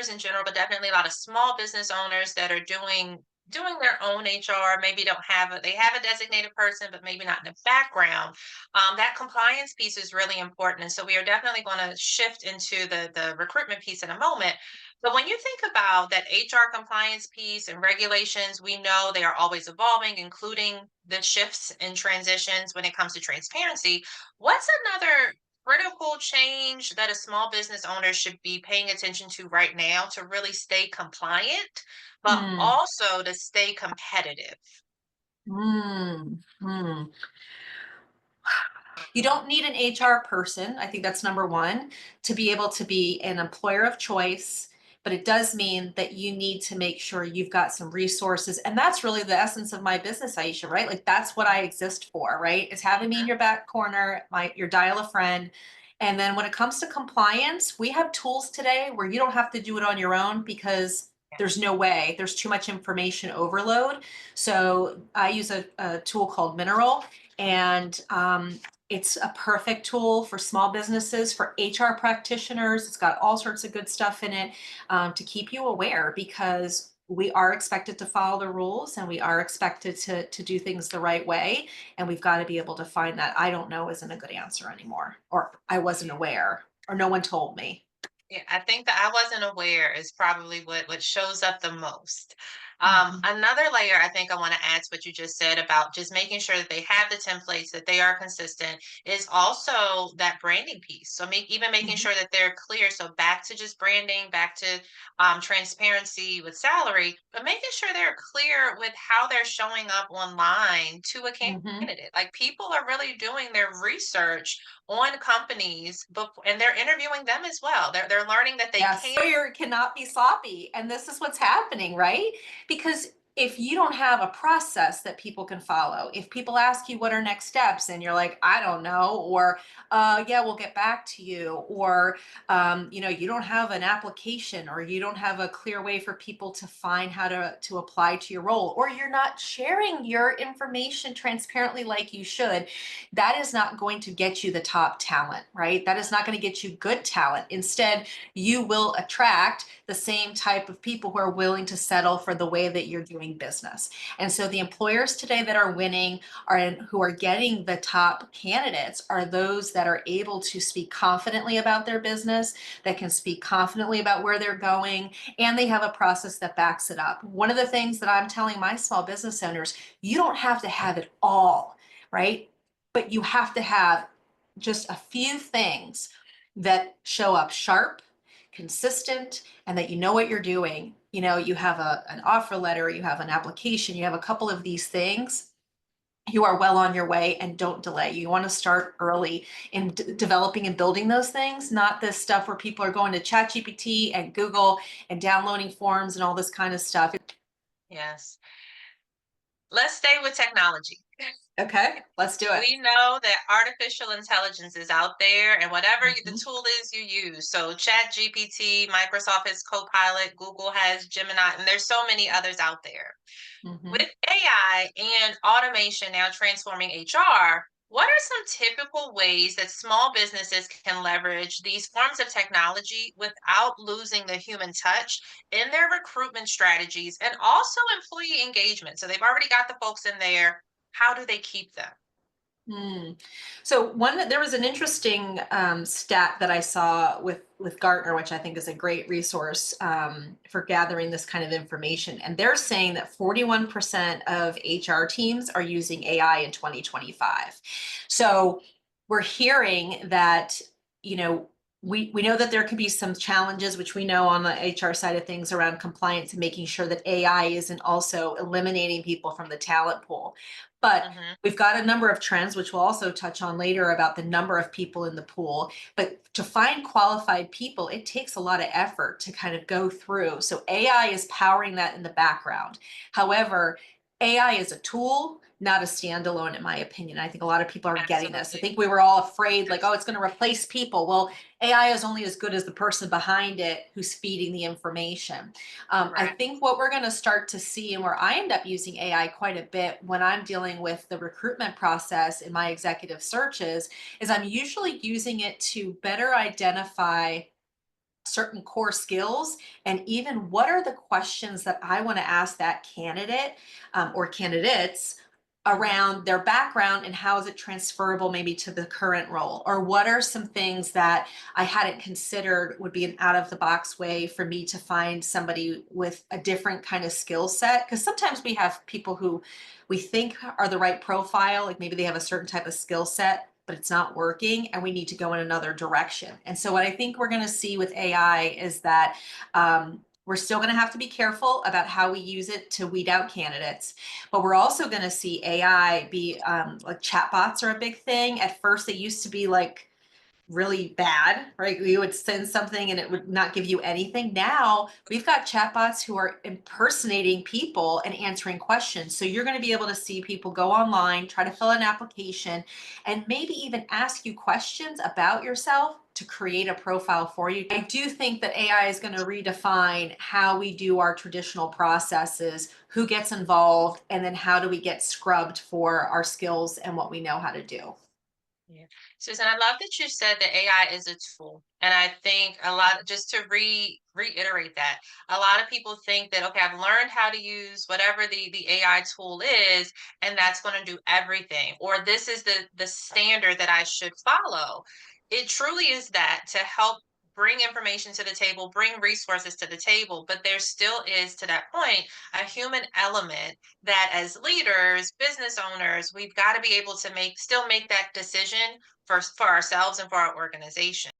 owners in general, but definitely a lot of small business owners that are doing their own HR, maybe don't have they have a designated person, but maybe not in the background. That compliance piece is really important. And so we are definitely going to shift into the recruitment piece in a moment. But when you think about that HR compliance piece and regulations, we know they are always evolving, including the shifts and transitions when it comes to transparency. What's another critical change that a small business owner should be paying attention to right now to really stay compliant, but Mm, also to stay competitive? mm, mm. You don't need an HR person. I think that's number one to be able to be an employer of choice. But it does mean that you need to make sure you've got some resources. And that's really the essence of my business, Aisha, right? Like that's what I exist for, right? Is having me in Mhm. your back corner, your dial a friend. And then when it comes to compliance, we have tools today where you don't have to do it on your own because there's no way, there's too much information overload. So I use a tool called Mineral, and it's a perfect tool for small businesses, for HR practitioners. It's got all sorts of good stuff in it to keep you aware, because we are expected to follow the rules and we are expected to do things the right way. And we've got to be able to find that I don't know isn't a good answer anymore, or I wasn't aware, or no one told me. Yeah, I think that I wasn't aware is probably what shows up the most. Mhm. Another layer I think I want to add to what you just said about just making sure that they have the templates, that they are consistent, is also that branding piece. So even making Mhm. sure that they're clear. So back to just branding, back to transparency with salary, but making sure they're clear with how they're showing up online to a Mhm. candidate. Like people are really doing their research on companies and they're interviewing them as well. They're learning that they Yes, can. lawyer cannot be sloppy. And this is what's happening, right? Because if you don't have a process that people can follow, if people ask you what are next steps and you're like, I don't know, or yeah, we'll get back to you, or you don't have an application, or you don't have a clear way for people to find how to apply to your role, or you're not sharing your information transparently like you should, that is not going to get you the top talent, right? That is not going to get you good talent. Instead, you will attract the same type of people who are willing to settle for the way that you're doing business. And so the employers today that are winning who are getting the top candidates are those that are able to speak confidently about their business, that can speak confidently about where they're going, and they have a process that backs it up. One of the things that I'm telling my small business owners, you don't have to have it all, right? But you have to have just a few things that show up sharp, consistent, and that you know what you're doing. You have an offer letter, you have an application, you have a couple of these things. You are well on your way, and don't delay. You want to start early in developing and building those things, not this stuff where people are going to ChatGPT and Google and downloading forms and all this kind of stuff. Yes. Let's stay with technology. Okay, let's do it. We know that artificial intelligence is out there and whatever the Mhm. tool is you use. So Chat GPT, Microsoft has Copilot, Google has Gemini, and there's so many others out there. Mhm. With AI and automation now transforming HR, what are some typical ways that small businesses can leverage these forms of technology without losing the human touch in their recruitment strategies and also employee engagement? So they've already got the folks in there. How do they keep them? Hmm. So there was an interesting stat that I saw with Gartner, which I think is a great resource for gathering this kind of information. And they're saying that 41% of HR teams are using AI in 2025. So we're hearing that, you know, we know that there can be some challenges, which we know on the HR side of things around compliance and making sure that AI isn't also eliminating people from the talent pool. But Hmm. we've got a number of trends, which we'll also touch on later about the number of people in the pool. But to find qualified people, it takes a lot of effort to kind of go through. So AI is powering that in the background. However, AI is a tool, not a standalone, in my opinion. I think a lot of people are getting this. I Absolutely. think we were all afraid, like, oh, it's going to replace people. Well, AI is only as good as the person behind it who's feeding the information. I Right. think what we're going to start to see, and where I end up using AI quite a bit when I'm dealing with the recruitment process in my executive searches, is I'm usually using it to better identify certain core skills, and even what are the questions that I want to ask that candidate or candidates Mhm. around their background and how is it transferable maybe to the current role, or what are some things that I hadn't considered would be an out of the box way for me to find somebody with a different kind of skill set, because sometimes we have people who we think are the right profile, like maybe they have a certain type of skill set but it's not working and we need to go in another direction. And so what I think we're going to see with AI is that we're still going to have to be careful about how we use it to weed out candidates, but we're also going to see AI be like chatbots are a big thing. At first, they used to be like really bad, right? You would send something and it would not give you anything. Now we've got chatbots who are impersonating people and answering questions. So you're going to be able to see people go online, try to fill an application, and maybe even ask you questions about yourself to create a profile for you. I do think that AI is going to redefine how we do our traditional processes, who gets involved, and then how do we get scrubbed for our skills and what we know how to do. Yeah. Susan, I love that you said that AI is a tool. And I think a lot, just to reiterate that, a lot of people think that, okay, I've learned how to use whatever the AI tool is, and that's going to do everything, or this is the standard that I should follow. It truly is that to help bring information to the table, bring resources to the table, but there still is, to that point, a human element that as leaders, business owners, we've got to be able to make still make that decision for ourselves and for our organization.